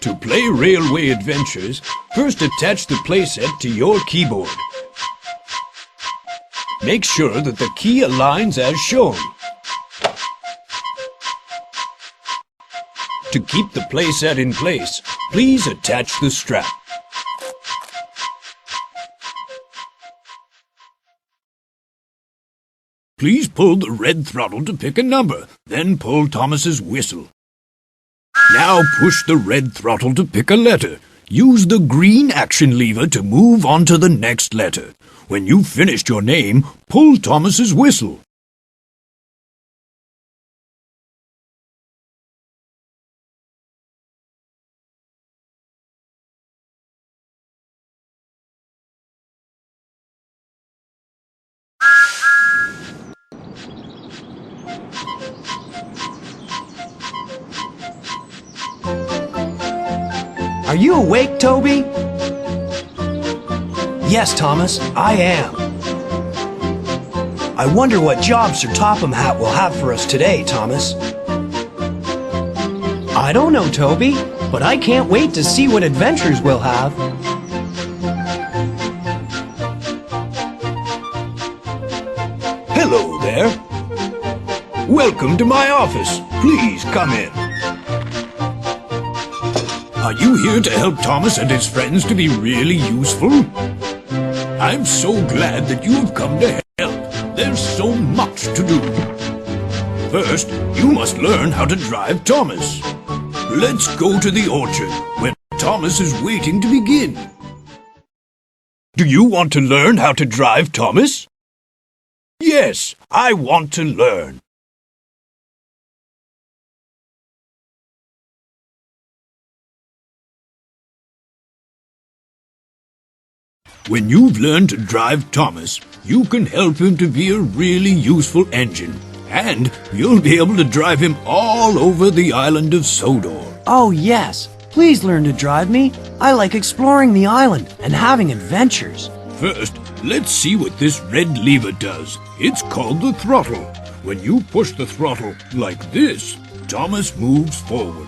To play Railway Adventures, first attach the playset to your keyboard. Make sure that the key aligns as shown. To keep the playset in place, please attach the strap. Please pull the red throttle to pick a number, then pull Thomas's whistle. Now push the red throttle to pick a letter. Use the green action lever to move on to the next letter. When you've finished your name, pull Thomas's whistle. Are you awake, Toby? Yes, Thomas, I am. I wonder what job Sir Topham Hatt will have for us today, Thomas. I don't know, Toby, but I can't wait to see what adventures we'll have. Hello there. Welcome to my office. Please come in. Are you here to help Thomas and his friends to be really useful? I'm so glad that you have come to help. There's so much to do. First, you must learn how to drive Thomas. Let's go to the orchard, where Thomas is waiting to begin. Do you want to learn how to drive Thomas? Yes, I want to learn. When you've learned to drive Thomas, you can help him to be a really useful engine, and you'll be able to drive him all over the island of Sodor. Oh, yes. Please learn to drive me. I like exploring the island and having adventures. First, let's see what this red lever does. It's called the throttle. When you push the throttle like this, Thomas moves forward.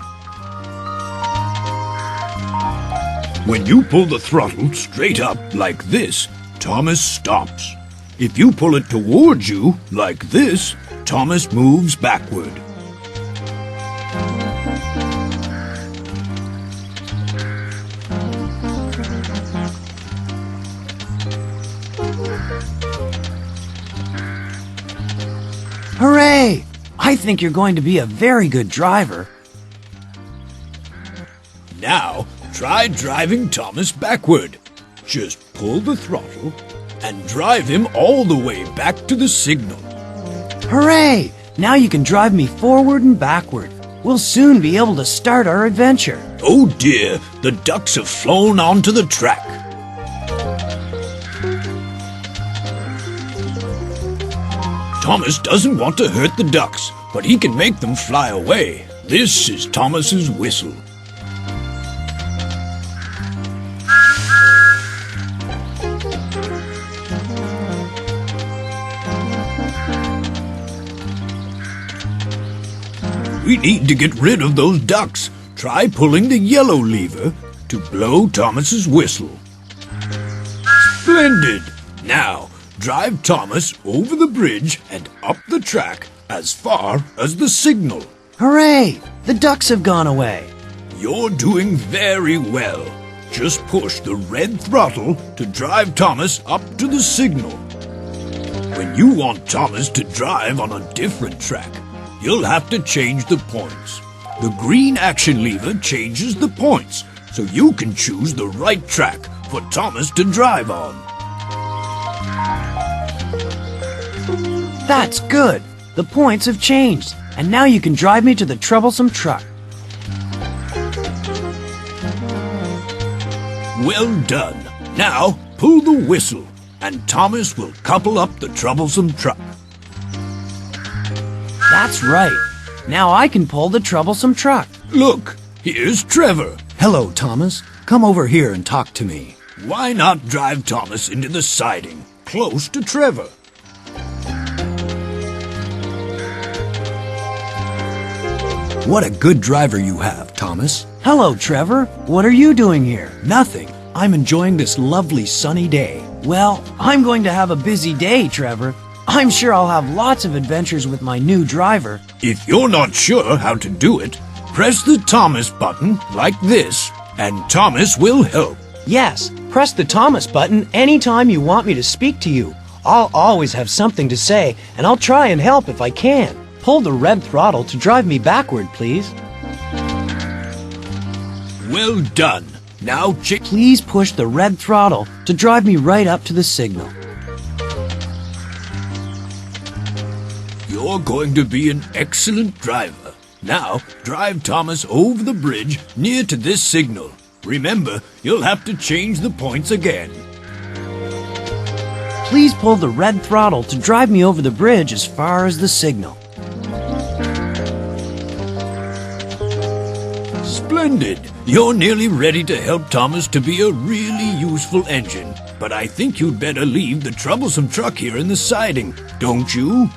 When you pull the throttle straight up like this, Thomas stops. If you pull it towards you like this, Thomas moves backward. Hooray! I think you're going to be a very good driver. Now, try driving Thomas backward. Just pull the throttle and drive him all the way back to the signal. Hooray! Now you can drive me forward and backward. We'll soon be able to start our adventure. Oh dear, the ducks have flown onto the track. Thomas doesn't want to hurt the ducks, but he can make them fly away. This is Thomas's whistle. We need to get rid of those ducks. Try pulling the yellow lever to blow Thomas's whistle. Splendid! Now, drive Thomas over the bridge and up the track as far as the signal. Hooray! The ducks have gone away. You're doing very well. Just push the red throttle to drive Thomas up to the signal. When you want Thomas to drive on a different track, you'll have to change the points. The green action lever changes the points, so you can choose the right track for Thomas to drive on. That's good. The points have changed, and now you can drive me to the troublesome truck. Well done. Now, pull the whistle, and Thomas will couple up the troublesome truck. That's right. Now I can pull the troublesome truck. Look, here's Trevor. Hello, Thomas. Come over here and talk to me. Why not drive Thomas into the siding, close to Trevor? What a good driver you have, Thomas. Hello, Trevor. What are you doing here? Nothing. I'm enjoying this lovely sunny day. Well, I'm going to have a busy day, Trevor. I'm sure I'll have lots of adventures with my new driver. If you're not sure how to do it, press the Thomas button like this, and Thomas will help. Yes, press the Thomas button anytime you want me to speak to you. I'll always have something to say, and I'll try and help if I can. Pull the red throttle to drive me backward, please. Well done. Now Please push the red throttle to drive me right up to the signal. You're going to be an excellent driver. Now, drive Thomas over the bridge near to this signal. Remember, you'll have to change the points again. Please pull the red throttle to drive me over the bridge as far as the signal. Splendid! You're nearly ready to help Thomas to be a really useful engine. But I think you'd better leave the troublesome truck here in the siding, don't you?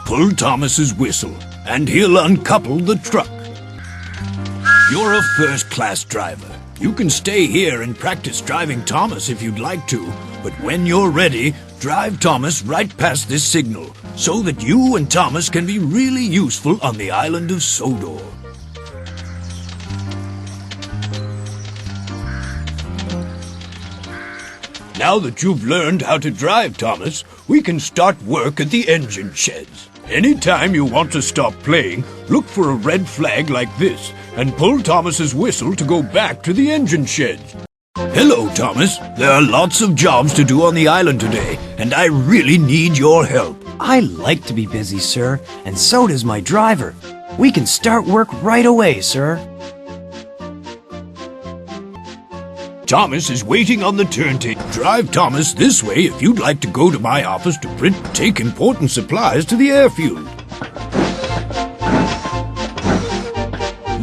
Pull Thomas's whistle, and he'll uncouple the truck. You're a first-class driver. You can stay here and practice driving Thomas if you'd like to, but when you're ready, drive Thomas right past this signal, so that you and Thomas can be really useful on the island of Sodor. Now that you've learned how to drive Thomas, we can start work at the engine sheds. Anytime you want to stop playing, look for a red flag like this and pull Thomas's whistle to go back to the engine sheds. Hello, Thomas. There are lots of jobs to do on the island today, and I really need your help. I like to be busy, sir, and so does my driver. We can start work right away, sir. Thomas is waiting on the turntable. Drive Thomas this way if you'd like to go to my office to take important supplies to the airfield.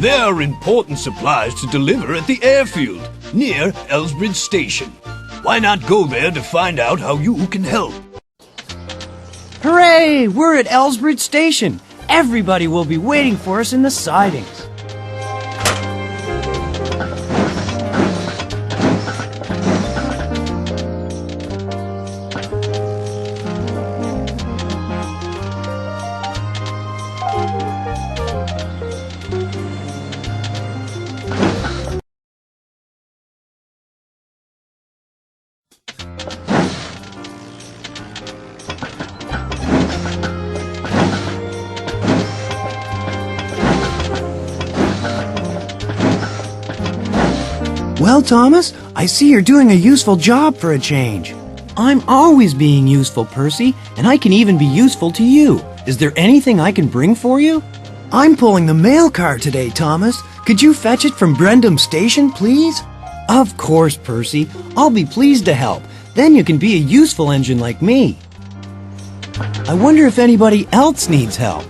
There are important supplies to deliver at the airfield, near Elsbridge Station. Why not go there to find out how you can help? Hooray! We're at Elsbridge Station. Everybody will be waiting for us in the sidings. Well, Thomas, I see you're doing a useful job for a change. I'm always being useful, Percy, and I can even be useful to you. Is there anything I can bring for you? I'm pulling the mail car today, Thomas. Could you fetch it from Brendam Station, please? Of course, Percy. I'll be pleased to help. Then you can be a useful engine like me. I wonder if anybody else needs help.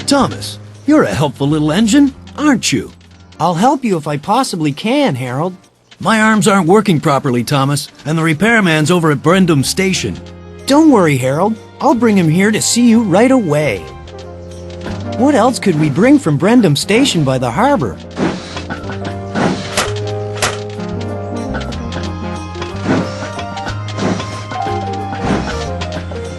Thomas, you're a helpful little engine, aren't you? I'll help you if I possibly can, Harold. My arms aren't working properly, Thomas, and the repairman's over at Brendam Station. Don't worry, Harold. I'll bring him here to see you right away. What else could we bring from Brendam Station by the harbor?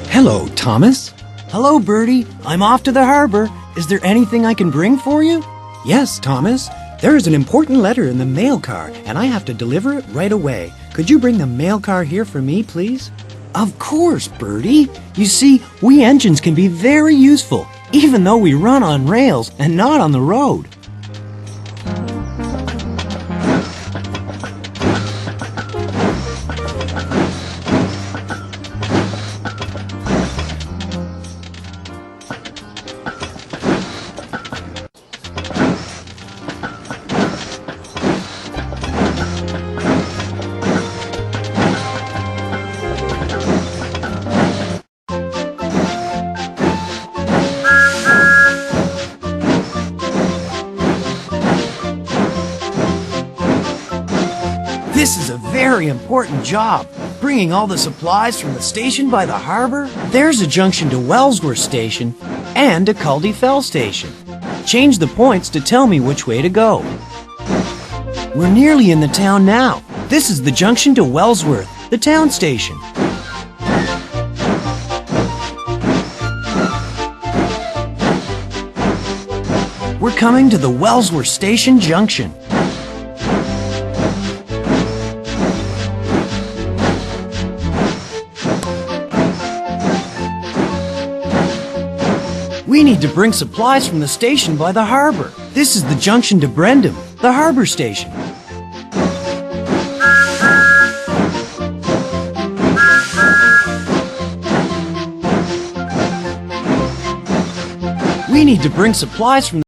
Hello, Thomas. Hello, Bertie. I'm off to the harbor. Is there anything I can bring for you? Yes, Thomas. There is an important letter in the mail car, and I have to deliver it right away. Could you bring the mail car here for me, please? Of course, Bertie. You see, we engines can be very useful, even though we run on rails and not on the road. This is a very important job. Bringing all the supplies from the station by the harbor. There's a junction to Wellsworth Station and a Culdee Fell Station. Change the points to tell me which way to go. We're nearly in the town now. This is the junction to Wellsworth, the town station. We're coming to the Wellsworth Station junction. We need to bring supplies from the station by the harbor. This is the junction to Brendam, the harbor station. We need to bring supplies from